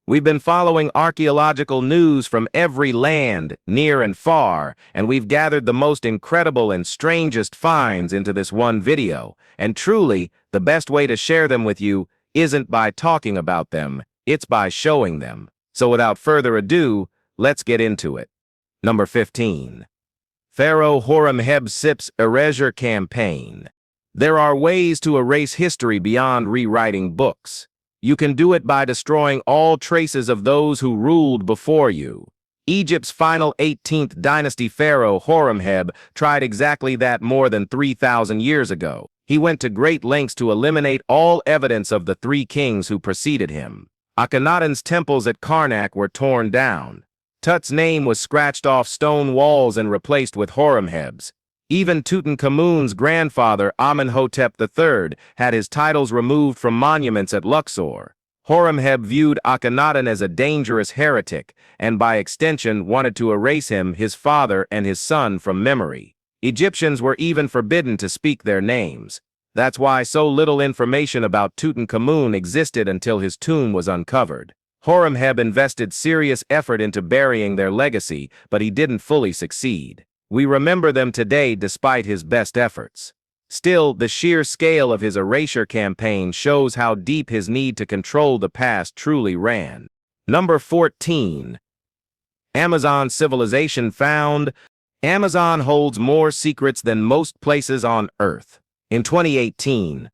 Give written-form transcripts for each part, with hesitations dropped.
We've been following archaeological news from every land, near and far, and we've gathered the most incredible and strangest finds into this one video. And truly, the best way to share them with you isn't by talking about them, it's by showing them. So without further ado, let's get into it. Number 15. Pharaoh Horemheb-Sip's Erasure Campaign. There are ways to erase history beyond rewriting books. You can do it by destroying all traces of those who ruled before you. Egypt's final 18th dynasty pharaoh Horemheb tried exactly that more than 3,000 years ago. He went to great lengths to eliminate all evidence of the three kings who preceded him. Akhenaten's temples at Karnak were torn down. Tut's name was scratched off stone walls and replaced with Horemheb's. Even Tutankhamun's grandfather, Amenhotep III, had his titles removed from monuments at Luxor. Horemheb viewed Akhenaten as a dangerous heretic, and by extension wanted to erase him, his father, and his son from memory. Egyptians were even forbidden to speak their names. That's why so little information about Tutankhamun existed until his tomb was uncovered. Horemheb invested serious effort into burying their legacy, but he didn't fully succeed. We remember them today despite his best efforts. Still, the sheer scale of his erasure campaign shows how deep his need to control the past truly ran. Number 14. Amazon civilization found. Amazon holds more secrets than most places on Earth. In 2018,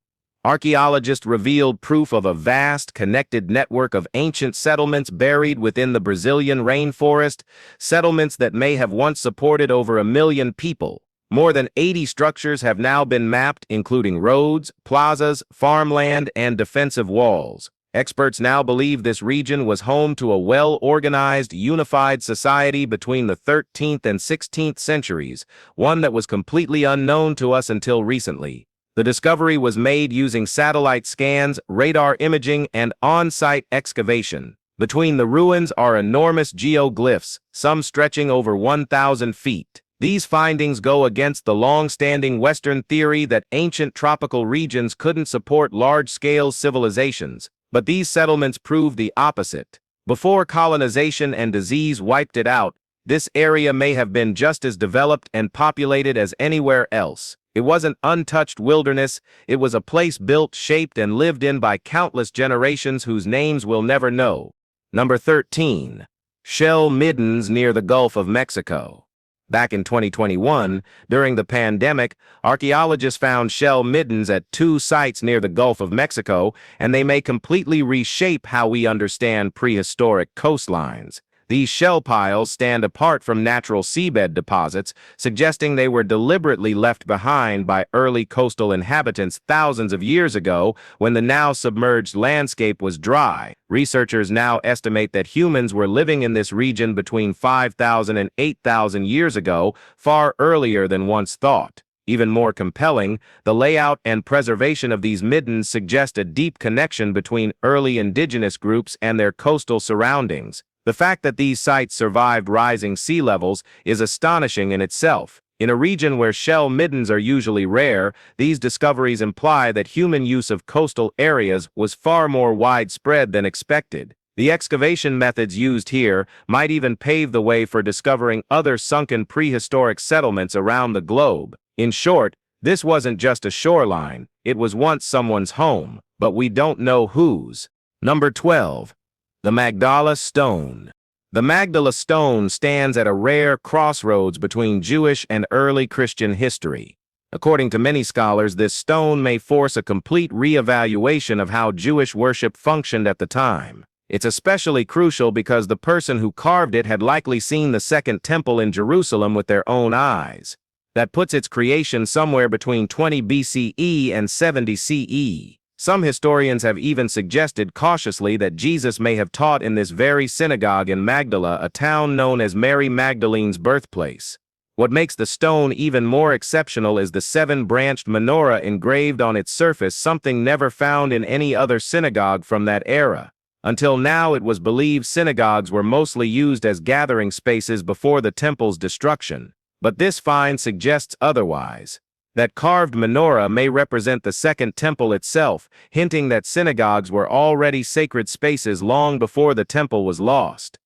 archaeologists revealed proof of a vast, connected network of ancient settlements buried within the Brazilian rainforest, settlements that may have once supported over 1 million people. More than 80 structures have now been mapped, including roads, plazas, farmland, and defensive walls. Experts now believe this region was home to a well-organized, unified society between the 13th and 16th centuries, one that was completely unknown to us until recently. The discovery was made using satellite scans, radar imaging, and on-site excavation. Between the ruins are enormous geoglyphs, some stretching over 1,000 feet. These findings go against the long-standing Western theory that ancient tropical regions couldn't support large-scale civilizations, but these settlements prove the opposite. Before colonization and disease wiped it out, this area may have been just as developed and populated as anywhere else. It wasn't untouched wilderness, it was a place built, shaped, and lived in by countless generations whose names we'll never know. Number 13. Shell middens near the Gulf of Mexico. Back in 2021, during the pandemic, archaeologists found shell middens at 2 sites near the Gulf of Mexico, and they may completely reshape how we understand prehistoric coastlines. These shell piles stand apart from natural seabed deposits, suggesting they were deliberately left behind by early coastal inhabitants thousands of years ago when the now submerged landscape was dry. Researchers now estimate that humans were living in this region between 5,000 and 8,000 years ago, far earlier than once thought. Even more compelling, the layout and preservation of these middens suggest a deep connection between early indigenous groups and their coastal surroundings. The fact that these sites survived rising sea levels is astonishing in itself. In a region where shell middens are usually rare, these discoveries imply that human use of coastal areas was far more widespread than expected. The excavation methods used here might even pave the way for discovering other sunken prehistoric settlements around the globe. In short, this wasn't just a shoreline, it was once someone's home, but we don't know whose. Number 12. The Magdala Stone. The Magdala Stone stands at a rare crossroads between Jewish and early Christian history. According to many scholars, this stone may force a complete re-evaluation of how Jewish worship functioned at the time. It's especially crucial because the person who carved it had likely seen the Second Temple in Jerusalem with their own eyes. That puts its creation somewhere between 20 BCE and 70 CE. Some historians have even suggested cautiously that Jesus may have taught in this very synagogue in Magdala, a town known as Mary Magdalene's birthplace. What makes the stone even more exceptional is the 7-branched menorah engraved on its surface, something never found in any other synagogue from that era. Until now, it was believed synagogues were mostly used as gathering spaces before the temple's destruction. But this find suggests otherwise. That carved menorah may represent the Second Temple itself, hinting that synagogues were already sacred spaces long before the temple was lost.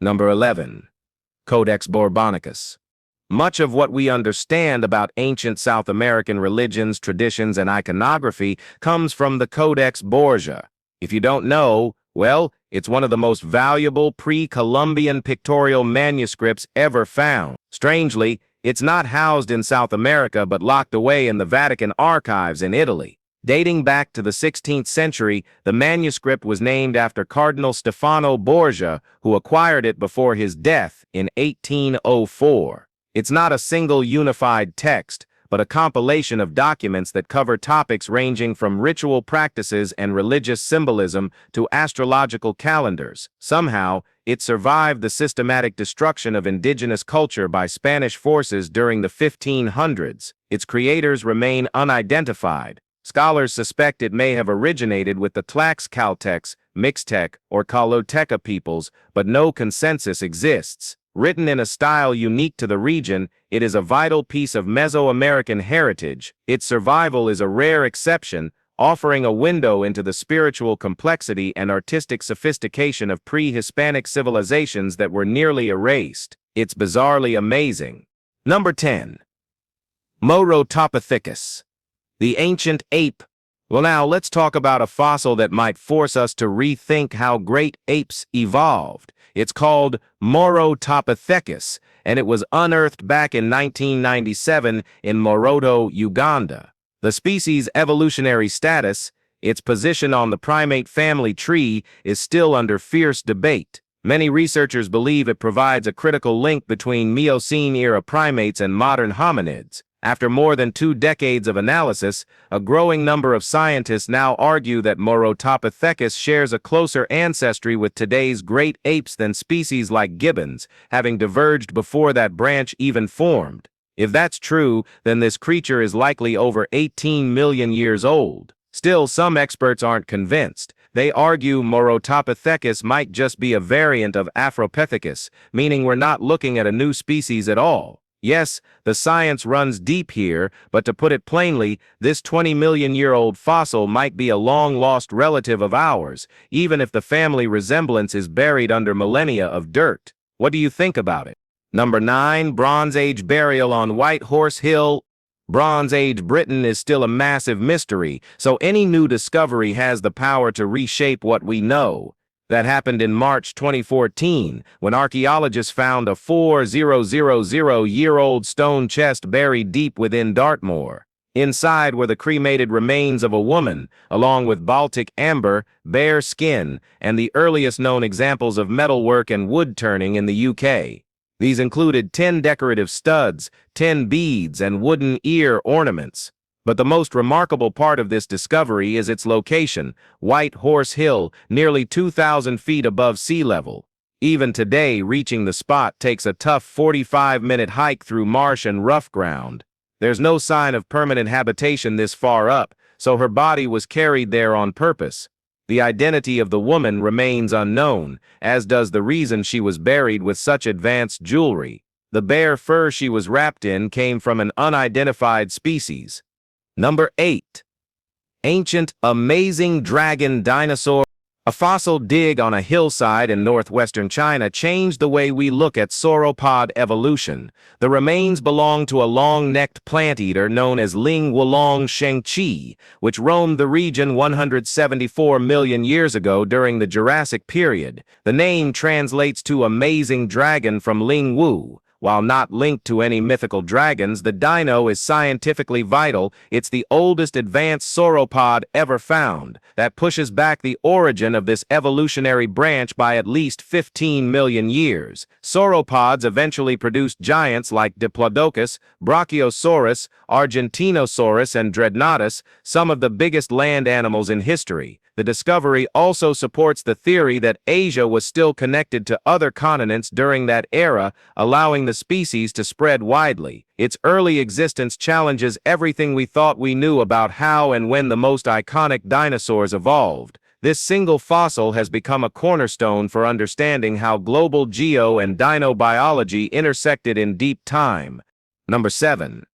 Number 11. Codex Bourbonicus. Much of what we understand about ancient South American religions, traditions, and iconography comes from the Codex Borgia. If you don't know, well, it's one of the most valuable pre-Columbian pictorial manuscripts ever found. Strangely, it's not housed in South America but locked away in the Vatican archives in Italy. Dating back to the 16th century, the manuscript was named after Cardinal Stefano Borgia, who acquired it before his death in 1804. It's not a single unified text, but a compilation of documents that cover topics ranging from ritual practices and religious symbolism to astrological calendars. Somehow, it survived the systematic destruction of indigenous culture by Spanish forces during the 1500s. Its creators remain unidentified. Scholars suspect it may have originated with the Tlaxcaltecs, Mixtec, or Caloteca peoples, but no consensus exists. Written in a style unique to the region, it is a vital piece of Mesoamerican heritage. Its survival is a rare exception, offering a window into the spiritual complexity and artistic sophistication of pre-Hispanic civilizations that were nearly erased. It's bizarrely amazing. Number 10. Morotopithecus. The ancient ape. Well, now let's talk about a fossil that might force us to rethink how great apes evolved. It's called Morotopithecus, and it was unearthed back in 1997 in Moroto, Uganda. The species' evolutionary status, its position on the primate family tree, is still under fierce debate. Many researchers believe it provides a critical link between Miocene-era primates and modern hominids. After more than 2 decades of analysis, a growing number of scientists now argue that Morotopithecus shares a closer ancestry with today's great apes than species like gibbons, having diverged before that branch even formed. If that's true, then this creature is likely over 18 million years old. Still, some experts aren't convinced. They argue Morotopithecus might just be a variant of Afropithecus, meaning we're not looking at a new species at all. Yes, the science runs deep here, but to put it plainly, this 20-million-year-old fossil might be a long-lost relative of ours, even if the family resemblance is buried under millennia of dirt. What do you think about it? Number 9. Bronze Age burial on White Horse Hill. Bronze Age Britain is still a massive mystery, so any new discovery has the power to reshape what we know. That happened in March 2014, when archaeologists found a 4,000-year-old stone chest buried deep within Dartmoor. Inside were the cremated remains of a woman, along with Baltic amber, bear skin, and the earliest known examples of metalwork and wood turning in the UK. These included 10 decorative studs, 10 beads, and wooden ear ornaments. But the most remarkable part of this discovery is its location, White Horse Hill, nearly 2,000 feet above sea level. Even today, reaching the spot takes a tough 45-minute hike through marsh and rough ground. There's no sign of permanent habitation this far up, so her body was carried there on purpose. The identity of the woman remains unknown, as does the reason she was buried with such advanced jewelry. The bear fur she was wrapped in came from an unidentified species. Number 8. Ancient Amazing Dragon Dinosaur. A fossil dig on a hillside in northwestern China changed the way we look at sauropod evolution. The remains belong to a long-necked plant-eater known as Ling Wulong Shengqi, which roamed the region 174 million years ago during the Jurassic period. The name translates to Amazing Dragon from Ling Wu. While not linked to any mythical dragons, the dino is scientifically vital. It's the oldest advanced sauropod ever found. That pushes back the origin of this evolutionary branch by at least 15 million years. Sauropods eventually produced giants like Diplodocus, Brachiosaurus, Argentinosaurus, and Dreadnoughtus, some of the biggest land animals in history. The discovery also supports the theory that Asia was still connected to other continents during that era, allowing the species to spread widely. Its early existence challenges everything we thought we knew about how and when the most iconic dinosaurs evolved. This single fossil has become a cornerstone for understanding how global geo and dinobiology intersected in deep time. Number 7.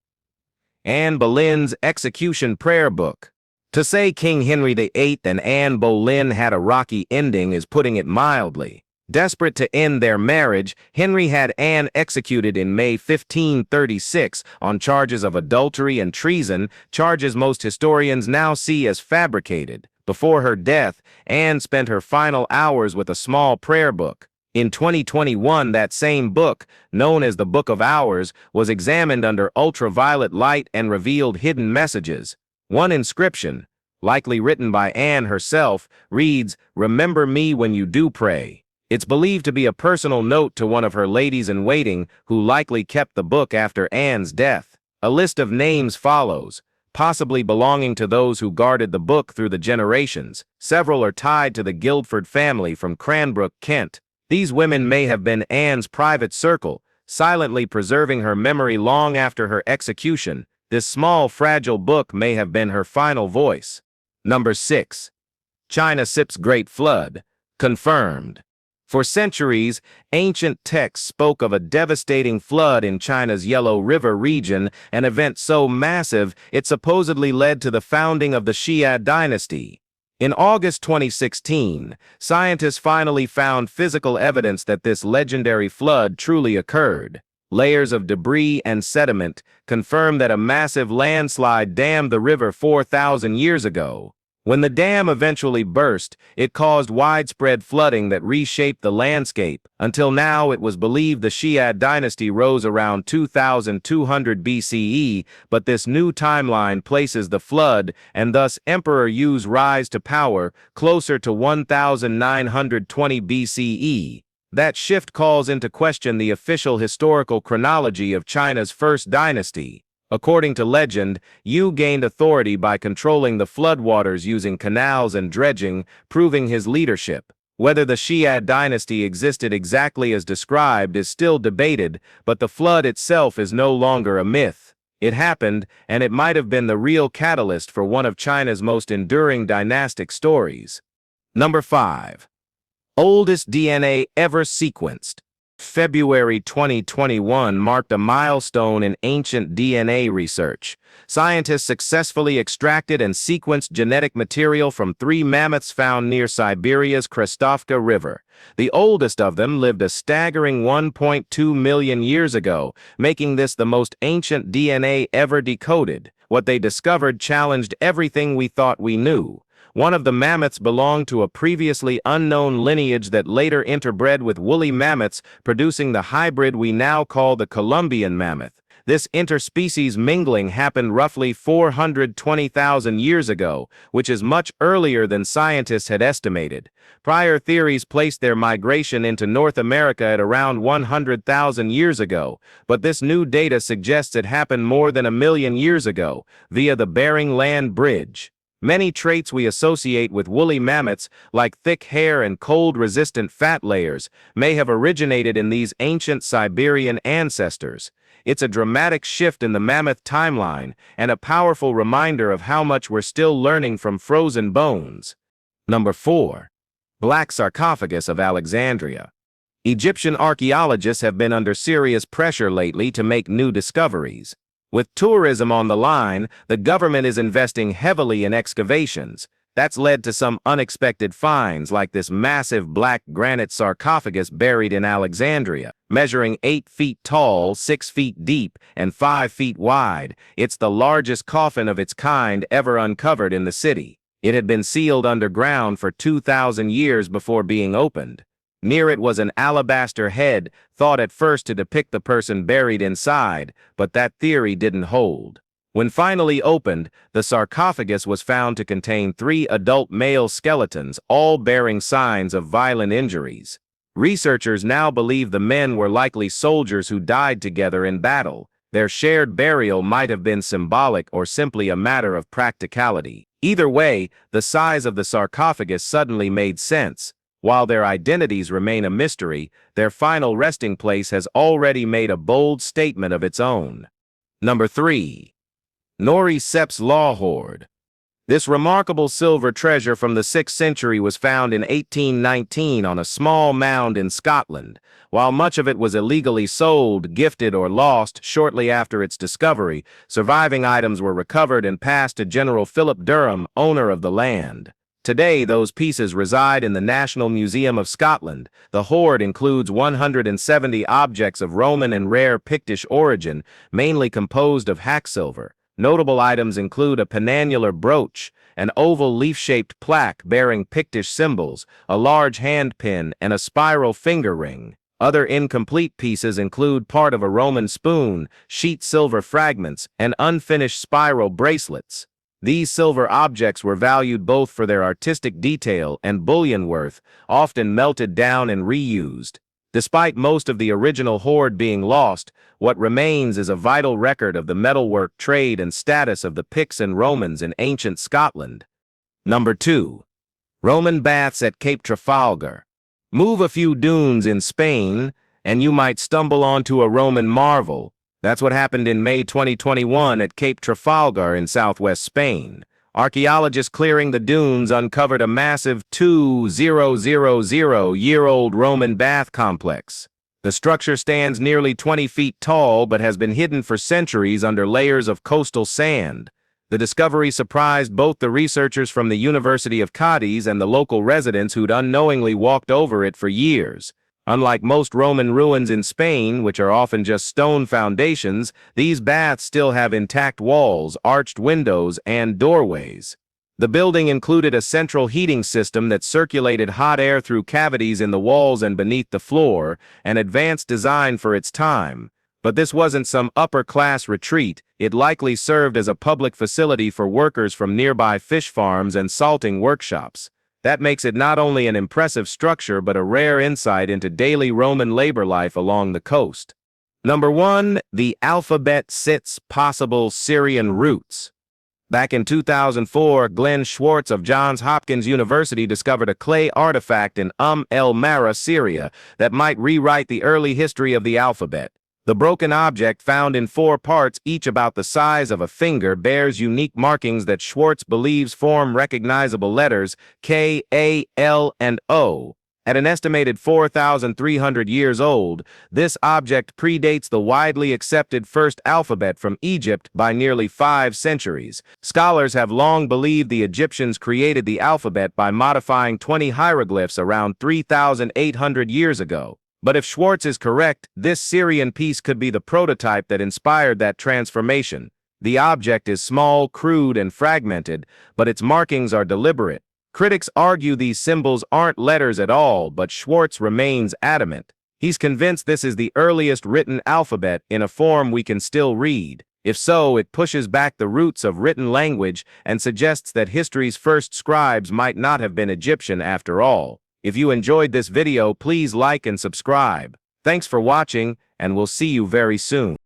Anne Boleyn's execution prayer book. To say King Henry VIII and Anne Boleyn had a rocky ending is putting it mildly. Desperate to end their marriage, Henry had Anne executed in May 1536 on charges of adultery and treason, charges most historians now see as fabricated. Before her death, Anne spent her final hours with a small prayer book. In 2021, that same book, known as the Book of Hours, was examined under ultraviolet light and revealed hidden messages. One inscription, likely written by Anne herself, reads, "Remember me when you do pray." It's believed to be a personal note to one of her ladies-in-waiting who likely kept the book after Anne's death. A list of names follows, possibly belonging to those who guarded the book through the generations. Several are tied to the Guildford family from Cranbrook, Kent. These women may have been Anne's private circle, silently preserving her memory long after her execution. This small, fragile book may have been her final voice. Number 6. China Sip's Great Flood. Confirmed. For centuries, ancient texts spoke of a devastating flood in China's Yellow River region, an event so massive it supposedly led to the founding of the Xia dynasty. In August 2016, scientists finally found physical evidence that this legendary flood truly occurred. Layers of debris and sediment confirm that a massive landslide dammed the river 4,000 years ago. When the dam eventually burst, it caused widespread flooding that reshaped the landscape. Until now, it was believed the Xia dynasty rose around 2200 BCE, but this new timeline places the flood, and thus Emperor Yu's rise to power, closer to 1920 BCE. That shift calls into question the official historical chronology of China's first dynasty. According to legend, Yu gained authority by controlling the floodwaters using canals and dredging, proving his leadership. Whether the Xia dynasty existed exactly as described is still debated, but the flood itself is no longer a myth. It happened, and it might have been the real catalyst for one of China's most enduring dynastic stories. Number 5. Oldest DNA ever sequenced. February 2021 marked a milestone in ancient DNA research. Scientists successfully extracted and sequenced genetic material from 3 mammoths found near Siberia's Krestovka River. The oldest of them lived a staggering 1.2 million years ago, making this the most ancient DNA ever decoded. What they discovered challenged everything we thought we knew. One of the mammoths belonged to a previously unknown lineage that later interbred with woolly mammoths, producing the hybrid we now call the Columbian mammoth. This interspecies mingling happened roughly 420,000 years ago, which is much earlier than scientists had estimated. Prior theories placed their migration into North America at around 100,000 years ago, but this new data suggests it happened more than 1,000,000 years ago, via the Bering Land Bridge. Many traits we associate with woolly mammoths, like thick hair and cold-resistant fat layers, may have originated in these ancient Siberian ancestors. It's a dramatic shift in the mammoth timeline, and a powerful reminder of how much we're still learning from frozen bones. Number 4. Black sarcophagus of Alexandria. Egyptian archaeologists have been under serious pressure lately to make new discoveries. With tourism on the line, the government is investing heavily in excavations. That's led to some unexpected finds, like this massive black granite sarcophagus buried in Alexandria. Measuring 8 feet tall, 6 feet deep, and 5 feet wide, it's the largest coffin of its kind ever uncovered in the city. It had been sealed underground for 2,000 years before being opened. Near it was an alabaster head, thought at first to depict the person buried inside, but that theory didn't hold. When finally opened, the sarcophagus was found to contain 3 adult male skeletons, all bearing signs of violent injuries. Researchers now believe the men were likely soldiers who died together in battle. Their shared burial might have been symbolic or simply a matter of practicality. Either way, the size of the sarcophagus suddenly made sense. While their identities remain a mystery, their final resting place has already made a bold statement of its own. Number 3. Nori Sep's Law Hoard. This remarkable silver treasure from the 6th century was found in 1819 on a small mound in Scotland. While much of it was illegally sold, gifted, or lost shortly after its discovery, surviving items were recovered and passed to General Philip Durham, owner of the land. Today, those pieces reside in the National Museum of Scotland. The hoard includes 170 objects of Roman and rare Pictish origin, mainly composed of hacksilver. Notable items include a penannular brooch, an oval leaf-shaped plaque bearing Pictish symbols, a large hand pin, and a spiral finger ring. Other incomplete pieces include part of a Roman spoon, sheet silver fragments, and unfinished spiral bracelets. These silver objects were valued both for their artistic detail and bullion worth, often melted down and reused. Despite most of the original hoard being lost, what remains is a vital record of the metalwork trade and status of the Picts and Romans in ancient Scotland. Number 2. Roman baths at Cape Trafalgar. Move a few dunes in Spain, and you might stumble onto a Roman marvel. That's what happened in May 2021 at Cape Trafalgar in southwest Spain. Archaeologists clearing the dunes uncovered a massive 2,000-year-old Roman bath complex. The structure stands nearly 20 feet tall but has been hidden for centuries under layers of coastal sand. The discovery surprised both the researchers from the University of Cadiz and the local residents who'd unknowingly walked over it for years. Unlike most Roman ruins in Spain, which are often just stone foundations, these baths still have intact walls, arched windows, and doorways. The building included a central heating system that circulated hot air through cavities in the walls and beneath the floor, an advanced design for its time. But this wasn't some upper-class retreat. It likely served as a public facility for workers from nearby fish farms and salting workshops. That makes it not only an impressive structure but a rare insight into daily Roman labor life along the coast. Number 1. The alphabet sits possible Syrian roots. Back in 2004, Glenn Schwartz of Johns Hopkins University discovered a clay artifact in El Mara, Syria, that might rewrite the early history of the alphabet. The broken object, found in 4 parts, each about the size of a finger, bears unique markings that Schwartz believes form recognizable letters K, A, L, and O. At an estimated 4,300 years old, this object predates the widely accepted first alphabet from Egypt by nearly 5 centuries. Scholars have long believed the Egyptians created the alphabet by modifying 20 hieroglyphs around 3,800 years ago. But if Schwartz is correct, this Syrian piece could be the prototype that inspired that transformation. The object is small, crude, and fragmented, but its markings are deliberate. Critics argue these symbols aren't letters at all, but Schwartz remains adamant. He's convinced this is the earliest written alphabet in a form we can still read. If so, it pushes back the roots of written language and suggests that history's first scribes might not have been Egyptian after all. If you enjoyed this video, please like and subscribe. Thanks for watching, and we'll see you very soon.